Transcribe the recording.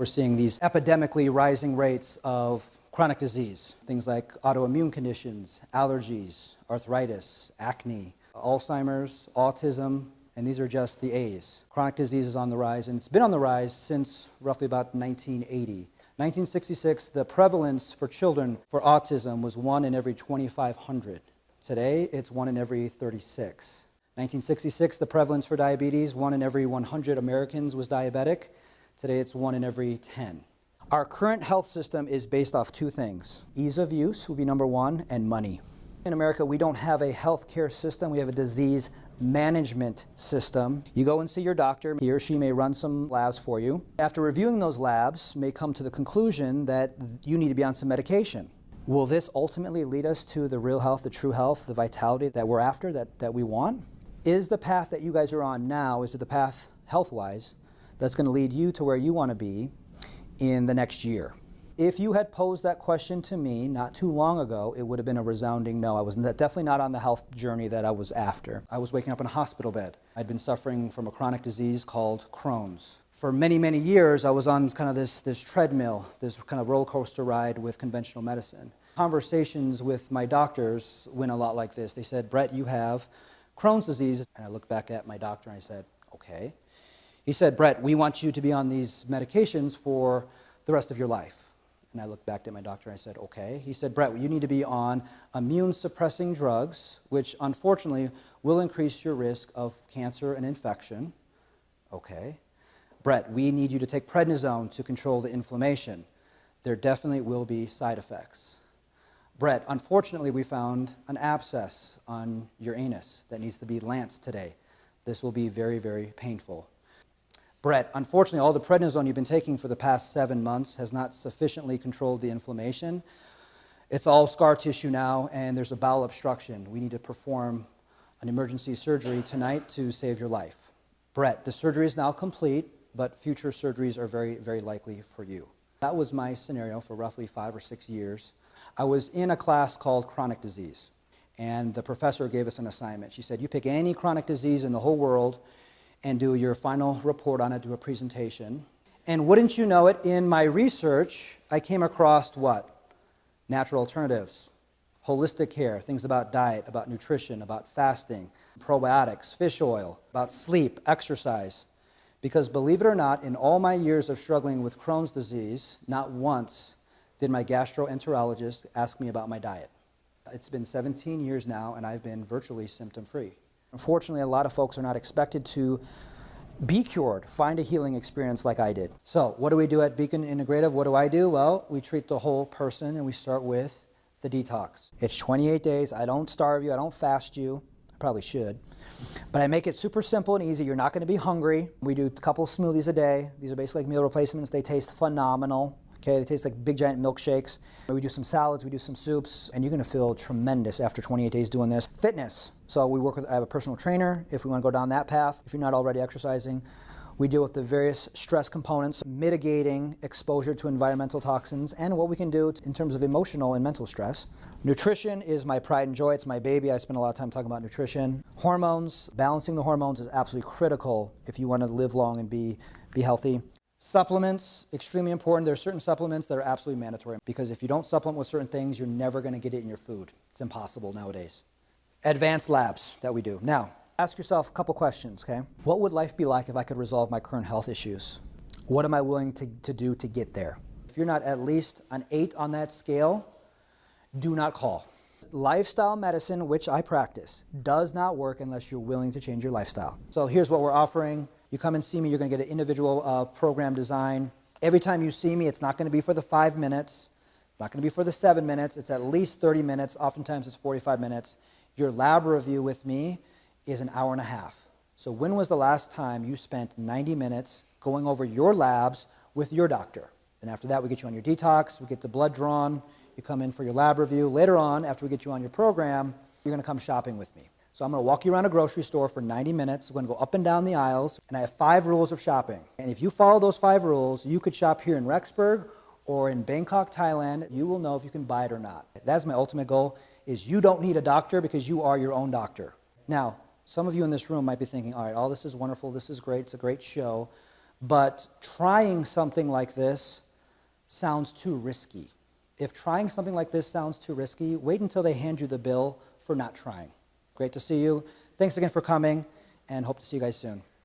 We're seeing these epidemically rising rates of chronic disease, things like autoimmune conditions, allergies, arthritis, acne, Alzheimer's, autism, and these are just the A's. Chronic disease is on the rise, and it's been on the rise since roughly about 1980. 1966, the prevalence for children for autism was 1 in every 2,500. Today, it's 1 in every 36. 1966, the prevalence for diabetes, 1 in every 100 Americans was diabetic. Today, it's 1 in every 10. Our current health system is based off two things. Ease of use would be number one, and money. In America, we don't have a healthcare system. We have a disease management system. You go and see your doctor. He or she may run some labs for you. After reviewing those labs, may come to the conclusion that you need to be on some medication. Will this ultimately lead us to the real health, the true health, the vitality that we're after, that we want? Is the path that you guys are on now, is it the path health-wise that's going to lead you to where you want to be in the next year? If you had posed that question to me not too long ago, it would have been a resounding no. I was definitely not on the health journey that I was after. I was waking up in a hospital bed. I'd been suffering from a chronic disease called Crohn's. For many, many years, I was on kind of this treadmill, this kind of roller coaster ride with conventional medicine. Conversations with my doctors went a lot like this. They said, Brett, you have Crohn's disease. And I looked back at my doctor and I said, okay. He said, Brett, we want you to be on these medications for the rest of your life. And I looked back at my doctor and I said, okay. He said, Brett, you need to be on immune-suppressing drugs, which unfortunately will increase your risk of cancer and infection. Okay. Brett, we need you to take prednisone to control the inflammation. There definitely will be side effects. Brett, unfortunately, we found an abscess on your anus that needs to be lanced today. This will be very, very painful. Brett, unfortunately, all the prednisone you've been taking for the past 7 months has not sufficiently controlled the inflammation. It's all scar tissue now, and there's a bowel obstruction. We need to perform an emergency surgery tonight to save your life. Brett, the surgery is now complete, but future surgeries are very, very likely for you. That was my scenario for roughly 5 or 6 years. I was in a class called chronic disease, and the professor gave us an assignment. She said, you pick any chronic disease in the whole world and do your final report on it, do a presentation. And wouldn't you know it, in my research, I came across what? Natural alternatives, holistic care, things about diet, about nutrition, about fasting, probiotics, fish oil, about sleep, exercise. Because believe it or not, in all my years of struggling with Crohn's disease, not once did my gastroenterologist ask me about my diet. It's been 17 years now, and I've been virtually symptom-free. Unfortunately, a lot of folks are not expected to be cured, find a healing experience like I did. So what do we do at Beacon Integrative? What do I do? Well, we treat the whole person, and we start with the detox. It's 28 days. I don't starve you. I don't fast you. I probably should. But I make it super simple and easy. You're not going to be hungry. We do a couple smoothies a day. These are basically like meal replacements. They taste phenomenal. Okay, they taste like big giant milkshakes. We do some salads, we do some soups, and you're gonna feel tremendous after 28 days doing this. Fitness. So I have a personal trainer if we wanna go down that path. If you're not already exercising, we deal with the various stress components, mitigating exposure to environmental toxins, and what we can do in terms of emotional and mental stress. Nutrition is my pride and joy. It's my baby. I spend a lot of time talking about nutrition. Hormones, balancing the hormones is absolutely critical if you wanna live long and be healthy. Supplements, extremely important. There are certain supplements that are absolutely mandatory because if you don't supplement with certain things, you're never going to get it in your food. It's impossible nowadays. Advanced labs that we do. Now, ask yourself a couple questions, okay? What would life be like if I could resolve my current health issues? What am I willing to do to get there? If you're not at least an 8 on that scale, do not call. Lifestyle medicine, which I practice, does not work unless you're willing to change your lifestyle. So here's what we're offering. You come and see me, you're going to get an individual program design. Every time you see me, it's not going to be for the 5 minutes, not going to be for the 7 minutes, it's at least 30 minutes, oftentimes it's 45 minutes. Your lab review with me is an hour and a half. So when was the last time you spent 90 minutes going over your labs with your doctor? And after that, we get you on your detox, we get the blood drawn, you come in for your lab review. Later on, after we get you on your program, you're going to come shopping with me. So I'm going to walk you around a grocery store for 90 minutes. We're going to go up and down the aisles, and I have 5 rules of shopping. And if you follow those 5 rules, you could shop here in Rexburg or in Bangkok, Thailand. You will know if you can buy it or not. That's my ultimate goal, is you don't need a doctor because you are your own doctor. Now, some of you in this room might be thinking, all right, all this is wonderful, this is great, it's a great show, But trying something like this sounds too risky. If trying something like this sounds too risky, wait until they hand you the bill for not trying. Great to see you. Thanks again for coming, and hope to see you guys soon.